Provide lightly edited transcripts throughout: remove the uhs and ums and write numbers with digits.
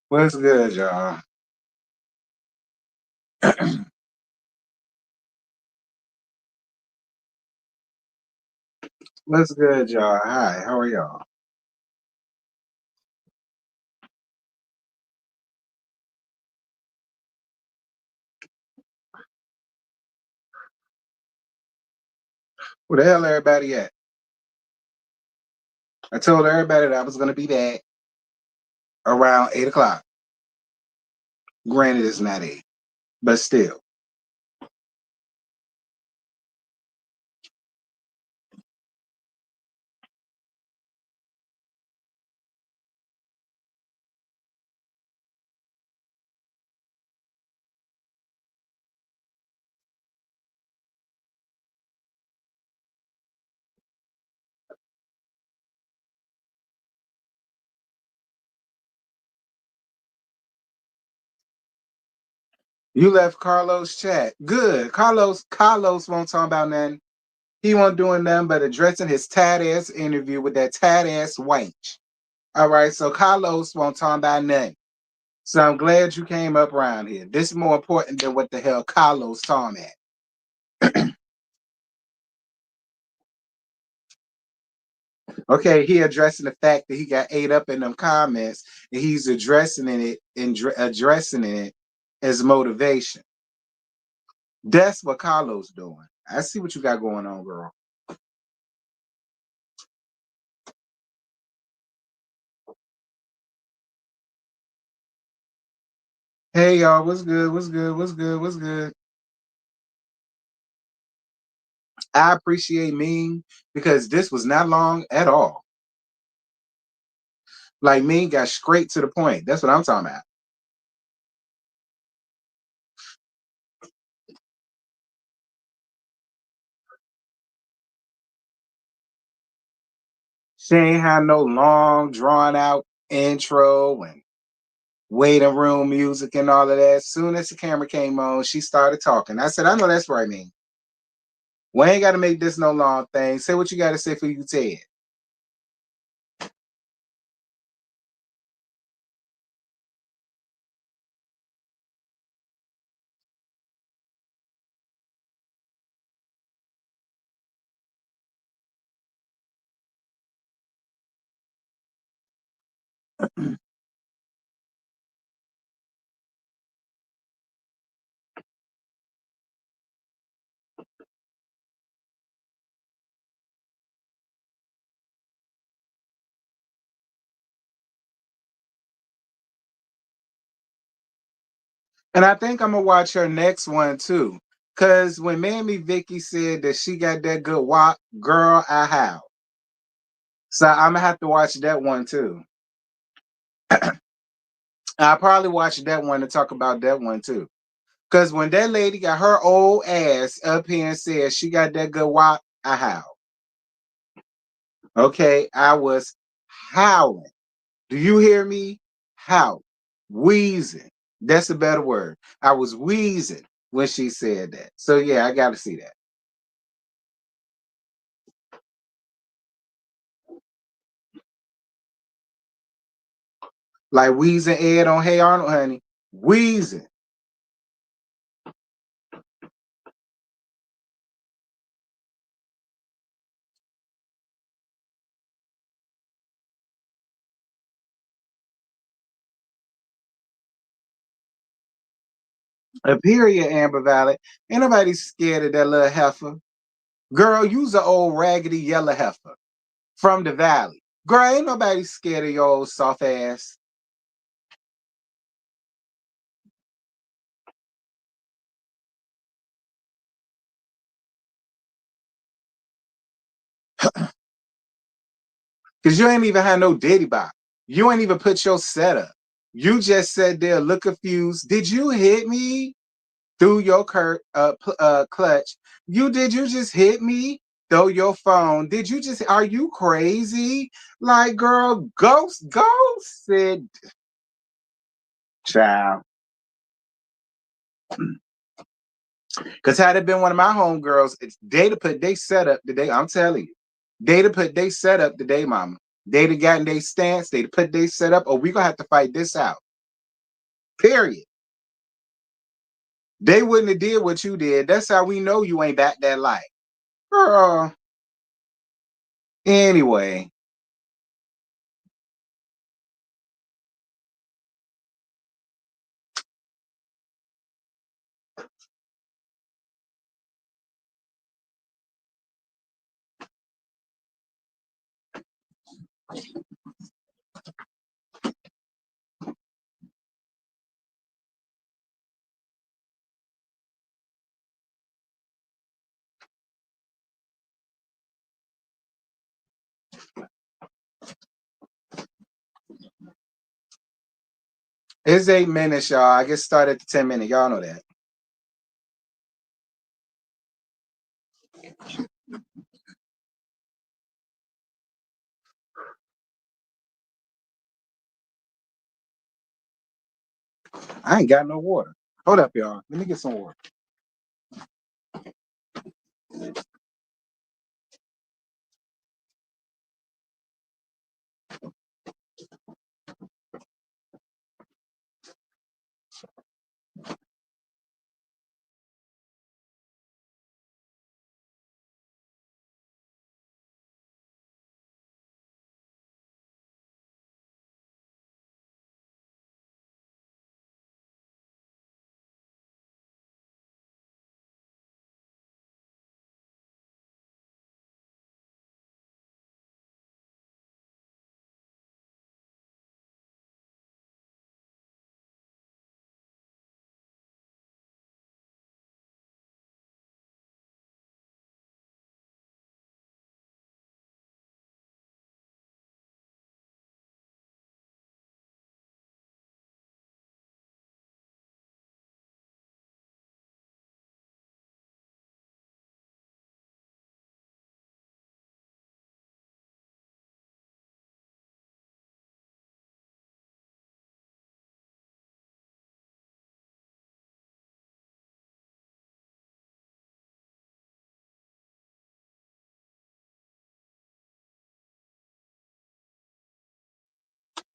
What's good, y'all? What's good, y'all? Hi, how are y'all? Where the hell everybody at? I told everybody that I was gonna be back around 8 o'clock. Granted, it's not 8, but still. You left Carlos chat. Good. Carlos won't talk about nothing. He won't doing nothing but addressing his tad ass interview with that tad ass wench. All right, so Carlos won't talk about nothing. So I'm glad you came up around here. This is more important than what the hell Carlos talking at. Okay, he addressing the fact that he got ate up in them comments, and he's addressing it as motivation. That's what Carlos doing. I see what you got going on, girl. Hey y'all, what's good? What's good? What's good? What's good? I appreciate Ming because this was not long at all. Like Ming got straight to the point. That's what I'm talking about. She ain't had no long, drawn out intro and waiting room music and all of that. As soon as the camera came on, she started talking. I said, I know that's right, Ming. We ain't got to make this no long thing. Say what you got to say for you, Ted. And I think I'm going to watch her next one, too. Because when Mammy Vicky said that she got that good walk, girl, I have. So I'm going to have to watch that one, too. I'll probably watch that one and talk about that one, too. Because when that lady got her old ass up here and said she got that good walk, I have. Okay, I was howling. Do you hear me? How? Wheezing. That's a better word. I was wheezing when she said that. So yeah, I got to see that. Like wheezing Ed on Hey Arnold, honey. Wheezing. A period, Amber Valley. Ain't nobody scared of that little heifer. Girl, you's an old raggedy yellow heifer from the valley. Girl, ain't nobody scared of your old soft ass. Because you ain't even had no diddy bop. You ain't even put your setup. You just sat there, look confused. Did you hit me through your clutch? Did you just hit me? Throw your phone. Did you just, are you crazy? Like, girl, ghost, said, child. Because had it been one of my homegirls, they'd have put they set up today. I'm telling you, they'd have put they set up today, mama. They'd have gotten their stance. They'd put they set up. Or we gonna have to fight this out. Period. They wouldn't have did what you did. That's how we know you ain't back that light, girl. Anyway. It's 8 minutes, y'all. I get started at the 10 minute. Y'all know that. I ain't got no water. Hold up, y'all. Let me get some water.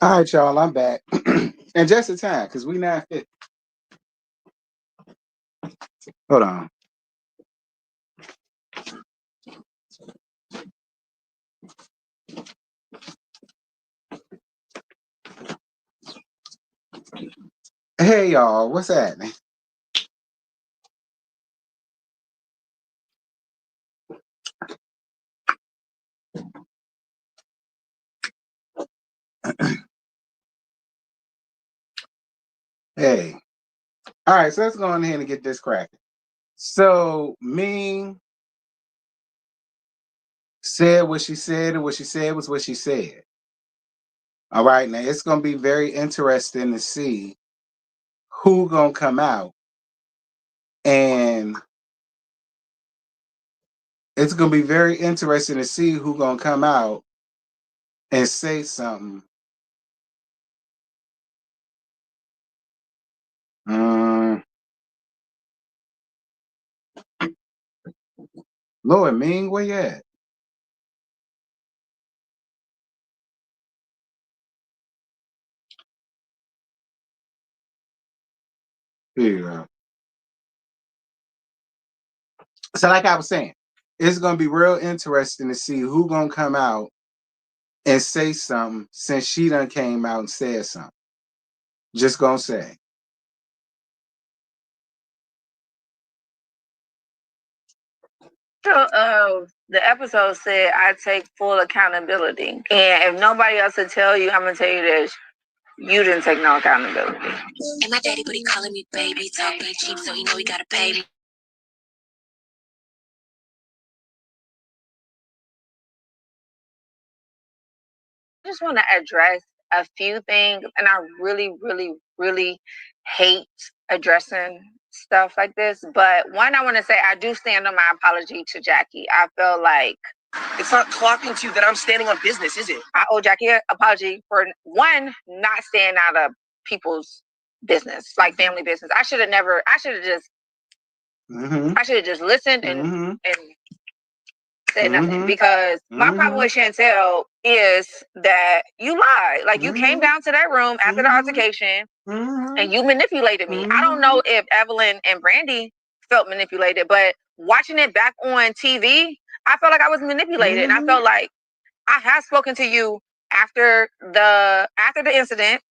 All right, y'all. I'm back. And just in time, because we not fit. Hold on. Hey, y'all. What's happening? Hey. All right, so let's go on ahead and get this cracking. So Ming said what she said, and what she said was what she said. All right, now it's gonna be very interesting to see who gonna come out, and it's gonna be very interesting to see who gonna come out and say something. Lord Ming, where you at? Here you go. So, like I was saying, it's gonna be real interesting to see who gonna come out and say something since she done came out and said something. Just gonna say. So the episode said I take full accountability. And if nobody else will tell you, I'm gonna tell you this. You didn't take no accountability. And my daddy booty calling me baby, talking cheap, so he know he gotta pay me. I just want to address a few things, and I really, really, really hate addressing stuff like this. But one, I want to say I do stand on my apology to Jackie. I feel like it's not clocking to you that I'm standing on business, is it? I owe Jackie an apology for one, not staying out of people's business, like family business. I should have just I should have just listened and said nothing, because my problem with Chantel is that you lied. Like, you came down to that room after the altercation and you manipulated me. I don't know if Evelyn and Brandy felt manipulated, but watching it back on TV, I felt like I was manipulated, and I felt like I have spoken to you after the incident.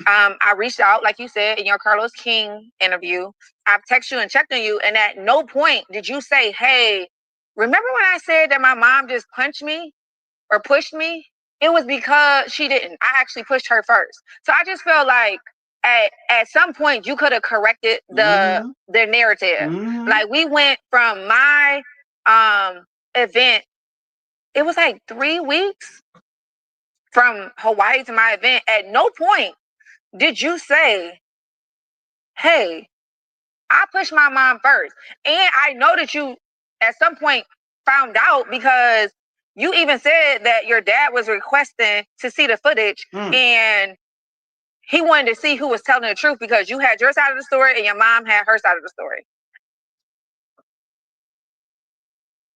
I reached out, like you said, in your Carlos King interview. I've texted you and checked on you, and at no point did you say, "Hey, remember when I said that my mom just punched me or pushed me?" It was because she didn't. I actually pushed her first. So I just felt like at some point you could have corrected the narrative. Like, we went from my event. It was like 3 weeks from Hawaii to my event. At no point did you say, "Hey, I pushed my mom first." And I know that you at some point found out, because you even said that your dad was requesting to see the footage, and he wanted to see who was telling the truth, because you had your side of the story and your mom had her side of the story.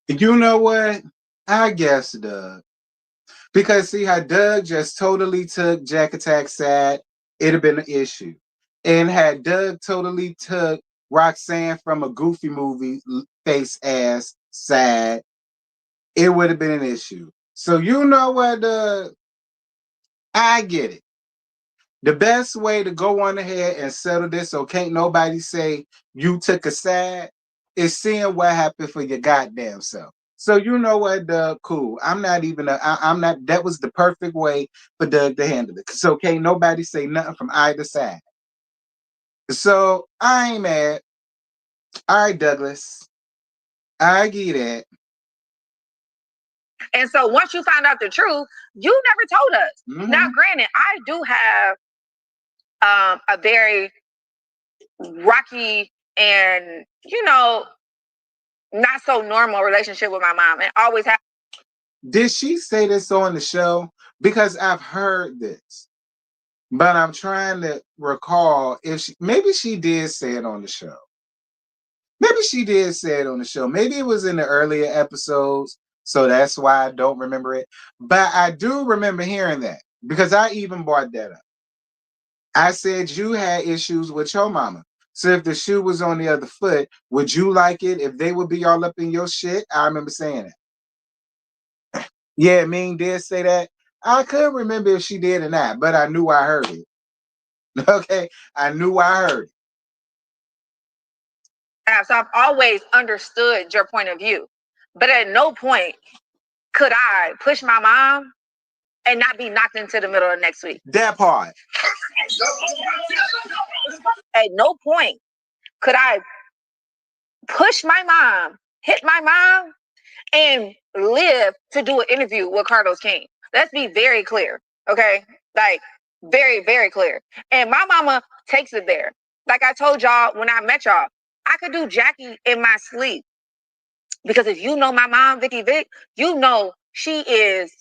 You know what? I guess Doug. Because see how Doug just totally took Jack Attack's side, it'd have been an issue. And had Doug totally took Roxanne from a Goofy movie face ass side, it would have been an issue. So you know what, Doug? I get it. The best way to go on ahead and settle this, so can't nobody say you took a side, is seeing what happened for your goddamn self. So you know what, Doug? Cool. I'm not. That was the perfect way for Doug to handle it. So can't nobody say nothing from either side. So I ain't mad. All right, Douglas. I get it. And so once you found out the truth, you never told us. Now, granted, I do have a very rocky and, not so normal relationship with my mom, and always have. Did she say this on the show? Because I've heard this, but I'm trying to recall if maybe she did say it on the show. Maybe she did say it on the show. Maybe it was in the earlier episodes, so that's why I don't remember it. But I do remember hearing that, because I even brought that up. I said you had issues with your mama. So if the shoe was on the other foot, would you like it if they would be all up in your shit? I remember saying it. Yeah, Ming did say that. I couldn't remember if she did or not, but I knew I heard it. Okay, I knew I heard it. So I've always understood your point of view, but at no point could I push my mom and not be knocked into the middle of next week. That part. At no point could I push my mom, hit my mom, and live to do an interview with Carlos King. Let's be very clear, okay? Like, very, very clear. And my mama takes it there. Like I told y'all when I met y'all, I could do Jackie in my sleep. Because if you know my mom, Vicky Vic, you know she is,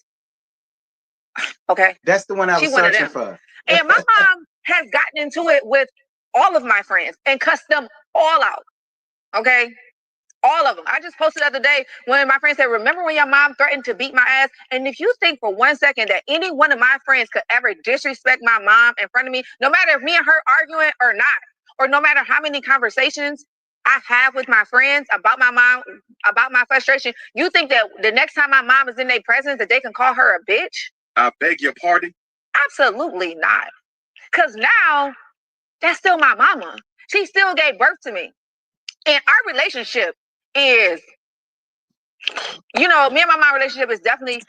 okay? That's the one I was searching for. And my mom has gotten into it with all of my friends and cussed them all out, okay? All of them. I just posted the other day when my friend said, "Remember when your mom threatened to beat my ass?" And if you think for 1 second that any one of my friends could ever disrespect my mom in front of me, no matter if me and her arguing or not, or no matter how many conversations I have with my friends about my mom, about my frustration, you think that the next time my mom is in their presence that they can call her a bitch? I beg your pardon? Absolutely not. Because now, that's still my mama. She still gave birth to me. And our relationship is, me and my mom relationship is definitely.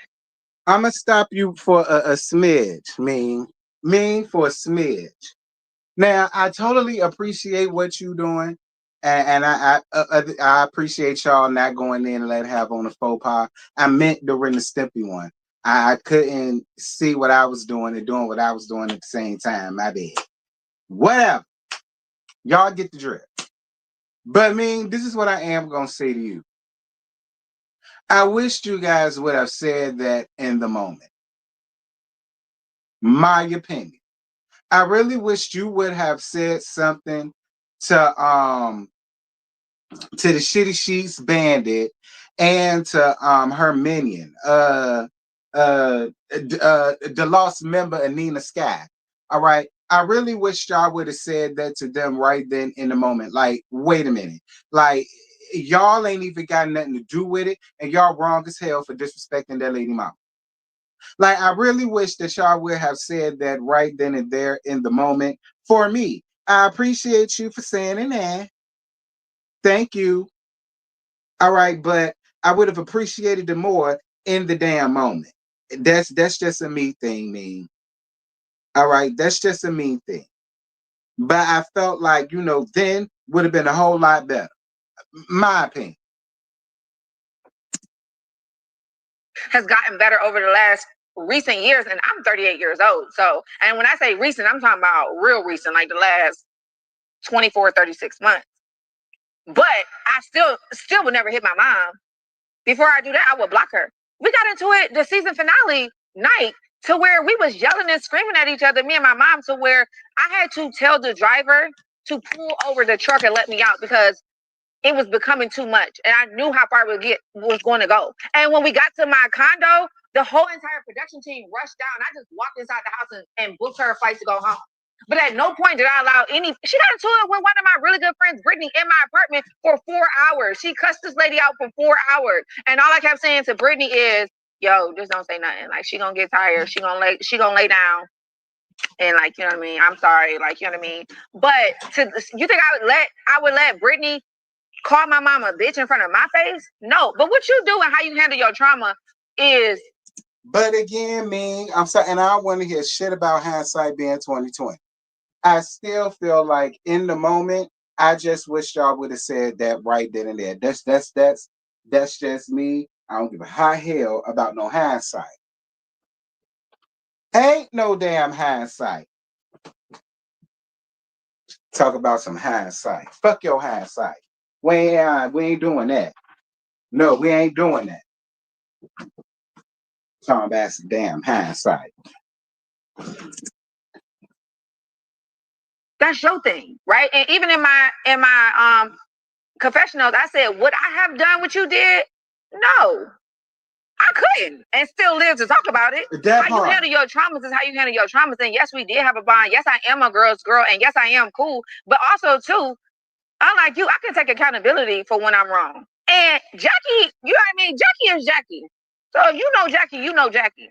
I'm going to stop you for a smidge, Ming. Ming, for a smidge. Now, I totally appreciate what you're doing. And I appreciate y'all not going in and letting have on a faux pas. I meant the Ren and Stimpy one. I couldn't see what I was doing and doing what I was doing at the same time. My bad. Whatever. Y'all get the drift. But I mean, this is what I am going to say to you. I wish you guys would have said that in the moment. My opinion. I really wish you would have said something to to the Shitty Sheets Bandit, and to her minion, the lost member Anina Sky. All right. I really wish y'all would have said that to them right then in the moment. Like, wait a minute. Like, y'all ain't even got nothing to do with it, and y'all wrong as hell for disrespecting that lady mama. Like, I really wish that y'all would have said that right then and there in the moment. For me, I appreciate you for saying it, man. Thank you. All right, but I would have appreciated it more in the damn moment. That's just a me thing, Ming. All right, that's just a me thing. But I felt like, then would have been a whole lot better. My opinion. Has gotten better over the last recent years, and I'm 38 years old. So, and when I say recent, I'm talking about real recent, like the last 24, 36 months. But I still would never hit my mom. Before I do that, I would block her. We got into it the season finale night to where we was yelling and screaming at each other, me and my mom, to where I had to tell the driver to pull over the truck and let me out because it was becoming too much. And I knew how far it was going to go. And when we got to my condo, the whole entire production team rushed down. I just walked inside the house and booked her a flight to go home. But at no point did I allow she got into it with one of my really good friends, Brittany, in my apartment for 4 hours. She cussed this lady out for 4 hours. And all I kept saying to Brittany is, yo, just don't say nothing. Like, she gonna get tired. She gonna lay down. And, like, you know what I mean? I'm sorry. Like, you know what I mean? But you think I would let Brittany call my mama a bitch in front of my face? No. But what you do and how you handle your trauma is. But again, Ming, I'm sorry, and I don't want to hear shit about hindsight being 2020. I still feel like in the moment, I just wish y'all would have said that right then and there. That's just me. I don't give a high hell about no hindsight. Ain't no damn hindsight. Talk about some hindsight. Fuck your hindsight. We ain't doing that. No, we ain't doing that. Talking about some damn hindsight. That's your thing, right? And even in my confessionals, I said, would I have done what you did? No, I couldn't, and still live to talk about it. How you handle your traumas is how you handle your traumas. And yes, we did have a bond. Yes, I am a girl's girl, and yes, I am cool. But also, too, unlike you, I can take accountability for when I'm wrong. And Jackie, you know what I mean? Jackie is Jackie. So if you know Jackie, you know Jackie.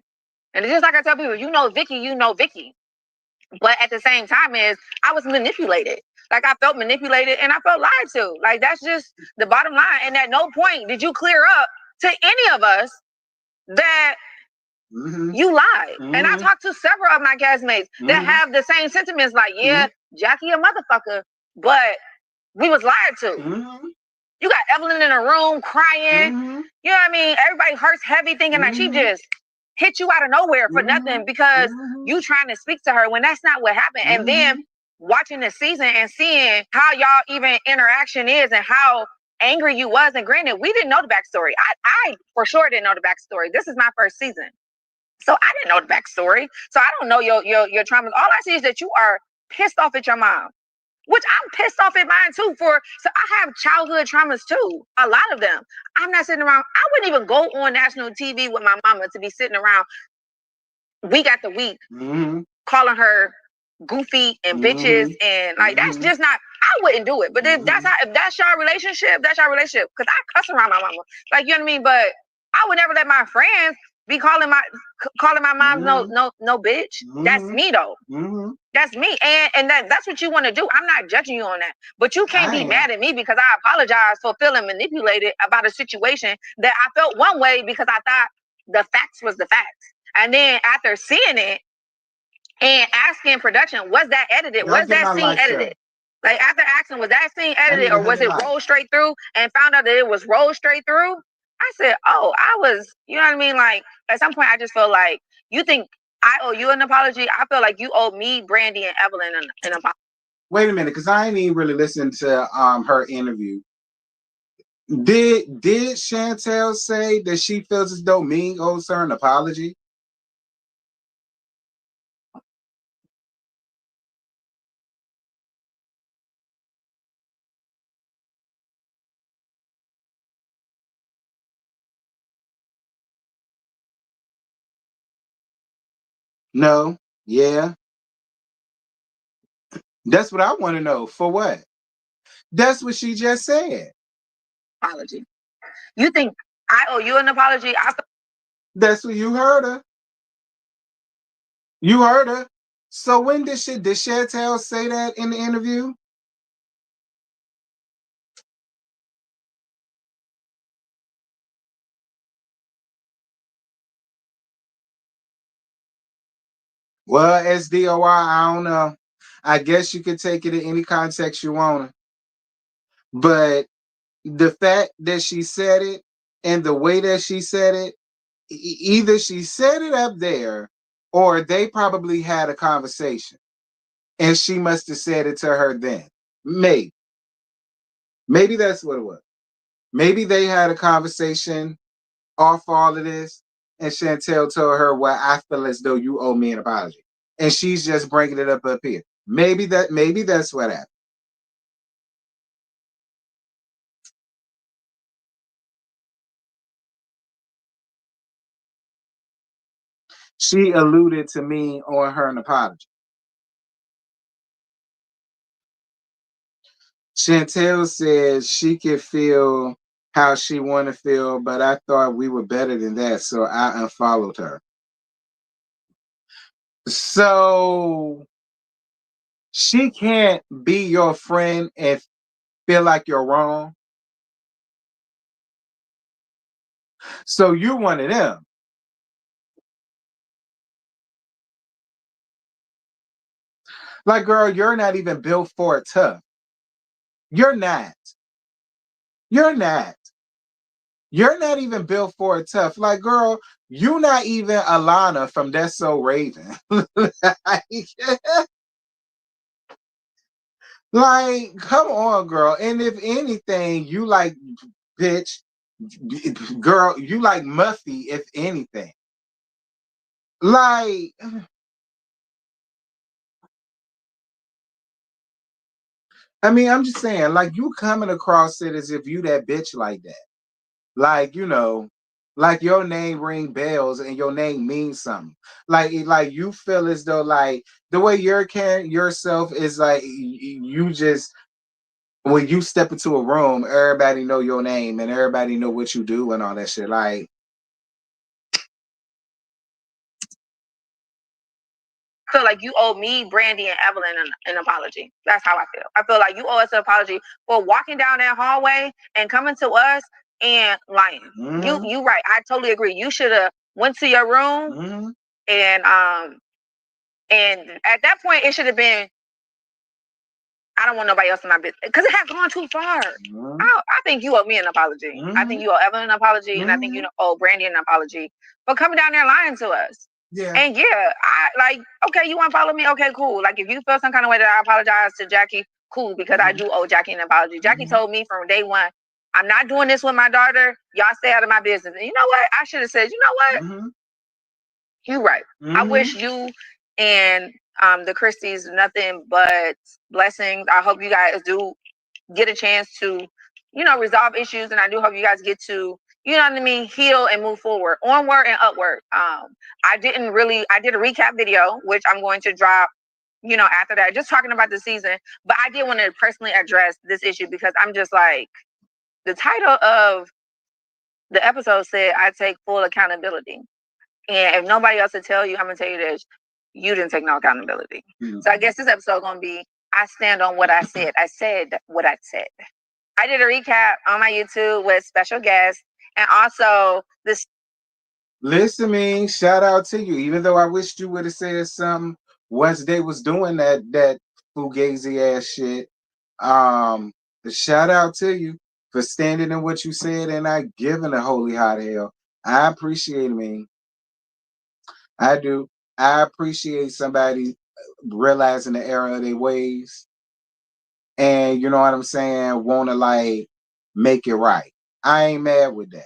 And it's just like I tell people, you know Vicky, you know Vicky. But at the same time, I was manipulated. Like, I felt manipulated and I felt lied to. Like, that's just the bottom line. And at no point did you clear up to any of us that you lied. And I talked to several of my castmates that have the same sentiments. Like, yeah, Jackie a motherfucker, but we was lied to. You got Evelyn in a room crying. You know what I mean? Everybody hurts heavy, thinking that she just hit you out of nowhere for nothing because you trying to speak to her when that's not what happened. And then watching the season and seeing how y'all even interaction is and how angry you was. And granted, we didn't know the backstory. I for sure didn't know the backstory. This is my first season. So I didn't know the backstory. So I don't know your traumas. All I see is that you are pissed off at your mom, which I'm pissed off at mine too. So I have childhood traumas too, a lot of them. I'm not sitting around. I wouldn't even go on national TV with my mama to be sitting around week after week, calling her goofy and bitches and like that's just not. I wouldn't do it. But if that's your relationship, that's your relationship. Because I cuss around my mama, like, you know what I mean. But I would never let my friends be calling my mom no bitch. That's me though. That's me. And that's what you want to do. I'm not judging you on that. But you can't be mad at me because I apologize for feeling manipulated about a situation that I felt one way because I thought the facts was the facts. And then after seeing it and asking production, was that edited? Was that scene edited? Like, after asking, was that scene edited or was it rolled straight through, and found out that it was rolled straight through? I said, oh, I was, you know what I mean? Like, at some point, I just feel like, you think I owe you an apology? I feel like you owe me, Brandy, and Evelyn an apology. Wait a minute, because I ain't even really listened to her interview. Did Chantel say that she feels as though Ming owes her an apology? No. Yeah. That's what I want to know. For what? That's what she just said. Apology. You think I owe you an apology? That's what you heard her. You heard her. So when did Chantel say that in the interview? Well, SDOR, I don't know. I guess you could take it in any context you want. But the fact that she said it and the way that she said it, either she said it up there or they probably had a conversation and she must have said it to her then. Maybe. Maybe that's what it was. Maybe they had a conversation off all of this and Chantel told her, well, I feel as though you owe me an apology. And she's just bringing it up here. Maybe that's what happened. She alluded to me on her an apology. Chantel says she could feel how she want to feel, but I thought we were better than that, so I unfollowed her. So she can't be your friend and feel like you're wrong. So you're one of them. Like, girl, you're not even built for it tough. You're not. You're not. You're not even built for it tough. Like, girl, you're not even Alana from That's So Raven. Like, come on, girl. And if anything, you like, bitch, girl, you like Muffy, if anything. Like, I mean, I'm just saying, like, you coming across it as if you that bitch like that. Like, like your name ring bells and your name means something. Like you feel as though like the way you're carrying yourself is like you just when you step into a room, everybody know your name and everybody know what you do and all that shit. Like, feel like you owe me, Brandy, and Evelyn an apology. That's how I feel. I feel like you owe us an apology for walking down that hallway and coming to us and lying. You right. I totally agree. You should have went to your room and at that point it should have been, I don't want nobody else in my business because it had gone too far. I think you owe me an apology. I think you owe Evelyn an apology, and I think you owe Brandy an apology for coming down there lying to us. yeah. And yeah, I like, okay, you want to follow me? Okay, cool. Like, if you feel some kind of way that I apologize to Jackie, cool, because I do owe Jackie an apology. Jackie told me from day one, I'm not doing this with my daughter. Y'all stay out of my business. And you know what? I should have said, you know what? You're right. I wish you and the Christies nothing but blessings. I hope you guys do get a chance to, resolve issues, and I do hope you guys get to, heal and move forward, onward and upward. I did a recap video, which I'm going to drop, after that, just talking about the season. But I did want to personally address this issue because I'm just like, the title of the episode said, I take full accountability. And if nobody else will tell you, I'm going to tell you this, you didn't take no accountability. So I guess this episode is going to be, I stand on what I said. I said what I said. I did a recap on my YouTube with special guests and also this. Listen, Ming, shout out to you. Even though I wished you would have said something once they was doing that fugazi ass shit. Shout out to you for standing in what you said and not giving a holy hot hell. I appreciate it, Ming. I do. I appreciate somebody realizing the error of their ways and you know what I'm saying, want to like make it right. I ain't mad with that.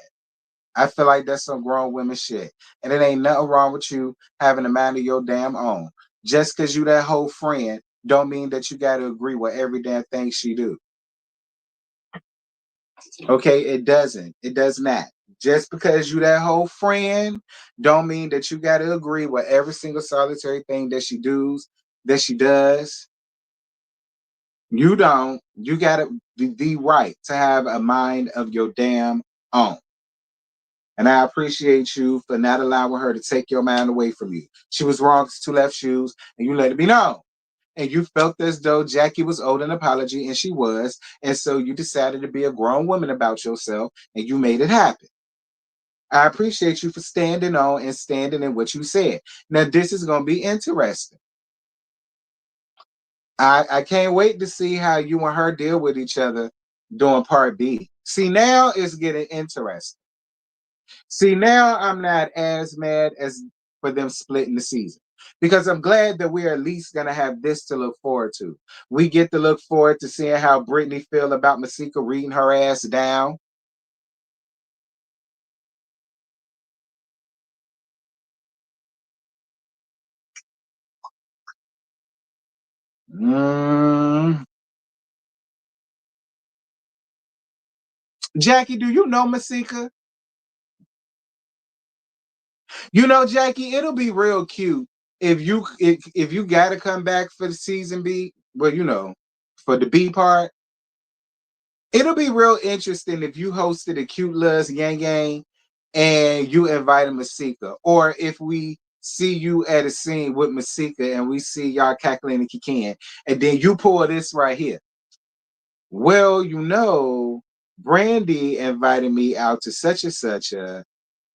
I feel like that's some grown women shit. And it ain't nothing wrong with you having a mind of your damn own. Just because you that whole friend don't mean that you got to agree with every damn thing she do. Okay, it doesn't. It does not. Just because you that whole friend, don't mean that you gotta agree with every single solitary thing that she does. You don't. You gotta be the right to have a mind of your damn own. And I appreciate you for not allowing her to take your mind away from you. She was wrong to two left shoes, and you let it be known. And you felt as though Jackie was owed an apology, and she was. And so you decided to be a grown woman about yourself, and you made it happen. I appreciate you for standing on and standing in what you said. Now, this is going to be interesting. I can't wait to see how you and her deal with each other during part B. See, now it's getting interesting. See, now I'm not as mad as for them splitting the season because I'm glad that we're at least gonna have this to look forward to. We get to look forward to seeing how Brittany feel about Masika reading her ass down. Mm. Jackie, do you know Masika? You know, Jackie, it'll be real cute if you gotta come back for the season B, well, for the B part. It'll be real interesting if you hosted a cute little yang yang and you invited Masika, or if we see you at a scene with Masika and we see y'all cackling and kicking, and then you pull this right here. Well, Brandy invited me out to such and such a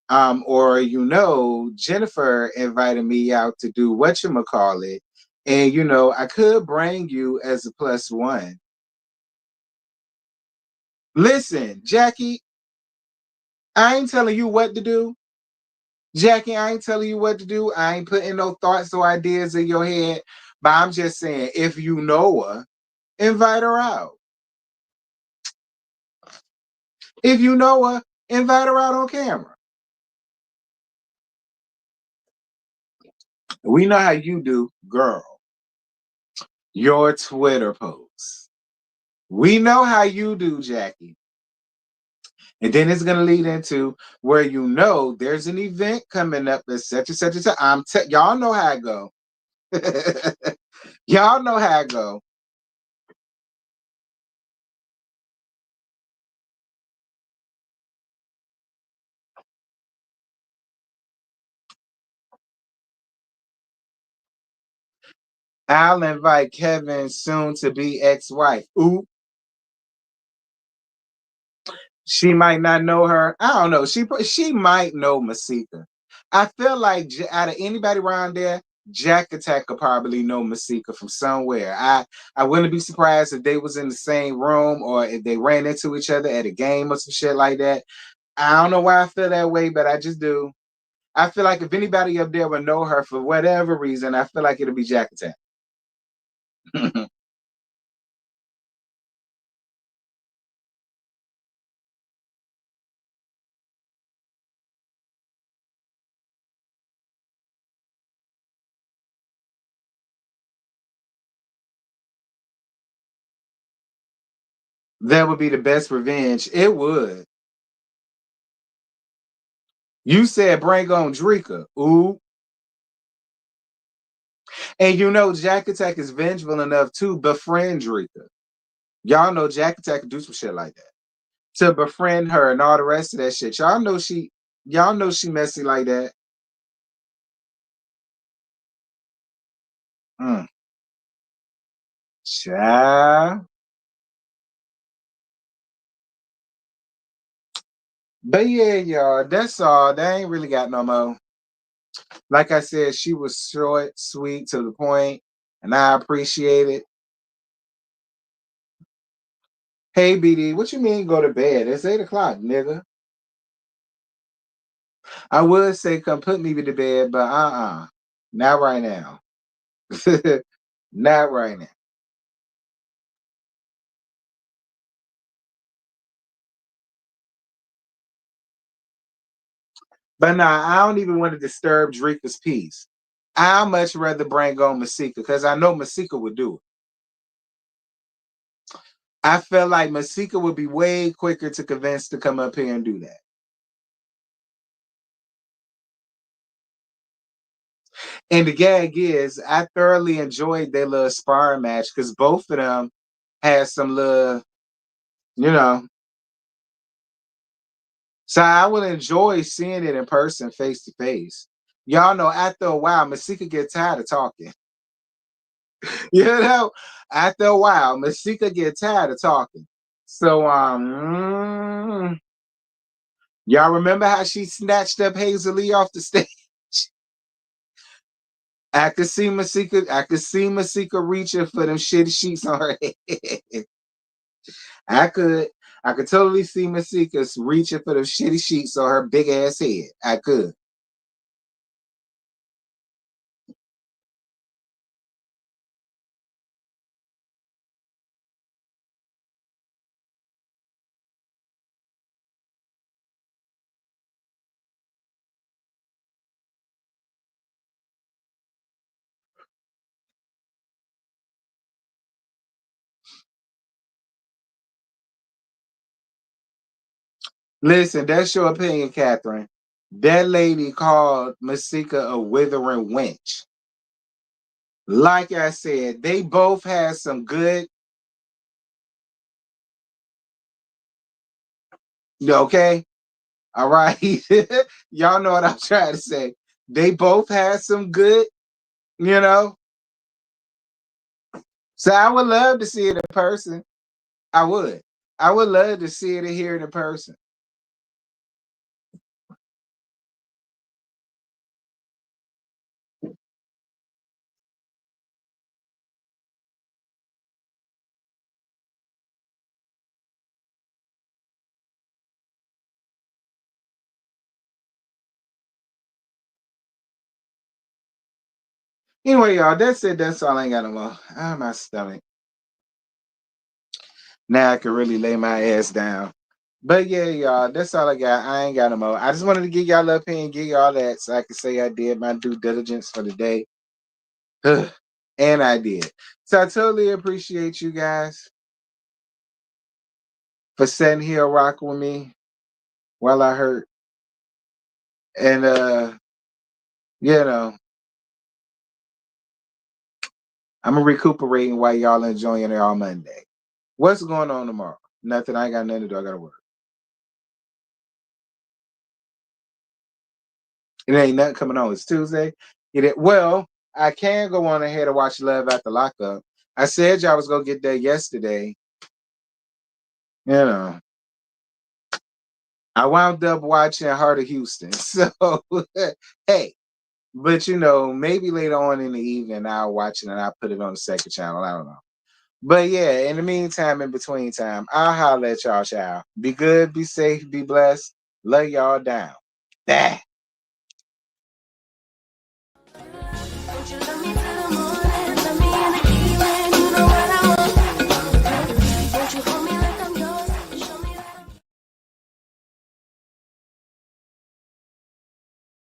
or Jennifer invited me out to do whatchamacallit, and I could bring you as a plus one. Listen, Jackie, I ain't telling you what to do. Jackie, I ain't telling you what to do. I ain't putting no thoughts or ideas in your head. But I'm just saying, if you know her, invite her out. If you know her, invite her out on camera. We know how you do, girl. Your Twitter posts. We know how you do, Jackie. And then it's going to lead into where there's an event coming up at such and such and such. Y'all know how it go. Y'all know how it go. I'll invite Kevin's soon to be ex-wife. Ooh, she might not know her. I don't know. She might know Masika. I feel like out of anybody around there, Jack Attack could probably know Masika from somewhere. I wouldn't be surprised if they was in the same room or if they ran into each other at a game or some shit like that. I don't know why I feel that way, but I just do. I feel like if anybody up there would know her for whatever reason, I feel like it'll be Jack Attack. That would be the best revenge. It would. You said bring on Drika. Ooh. And Jack Attack is vengeful enough to befriend Drika. Y'all know Jack Attack could do some shit like that. To befriend her and all the rest of that shit. Y'all know she messy like that. Mm. Child. But yeah, y'all, that's all. They ain't really got no more. Like I said, she was short, sweet, to the point, and I appreciate it. Hey, BD, what you mean go to bed? It's 8 o'clock, nigga. I would say come put me to bed, but not right now. Not right now. But nah, I don't even want to disturb Drika's peace. I much rather bring on Masika because I know Masika would do it. I felt like Masika would be way quicker to convince to come up here and do that. And the gag is, I thoroughly enjoyed their little sparring match because both of them had some little, you know. So I would enjoy seeing it in person, face to face. Y'all know after a while, Masika get tired of talking. You know, after a while, Masika get tired of talking. So y'all remember how she snatched up Hazel Lee off the stage? I could see Masika reaching for them shitty sheets on her head. I could. I could totally see Masika reaching for them shitty sheets on her big ass head. I could. Listen, that's your opinion, Catherine. That lady called Masika a withering wench. Like I said, they both had some good. Okay, all right. Y'all know what I'm trying to say. They both had some good, you know. So I would love to see it in person. I would. I would love to see it and hear it in person. Anyway, y'all, that's it. That's all. I ain't got no more. Ah, my stomach. Now I can really lay my ass down. But yeah, y'all, that's all I got. I ain't got no more. I just wanted to give y'all a opinion, give y'all that so I can say I did my due diligence for the day. And I did. So I totally appreciate you guys for sitting here rocking with me while I hurt. And you know, I'm recuperating while y'all enjoying it all Monday. What's going on tomorrow? Nothing. I ain't got nothing to do. I gotta work. It ain't nothing coming on. It's Tuesday. Well, I can go on ahead and watch Love After Lockup. I said y'all was gonna get there yesterday. You know, I wound up watching Heart of Houston. So hey, but maybe later on in the evening I'll watch it and I'll put it on the second channel. I don't know. But yeah, in the meantime, in between time, I'll holler at y'all, child. Be good, be safe, be blessed. Love y'all down. That.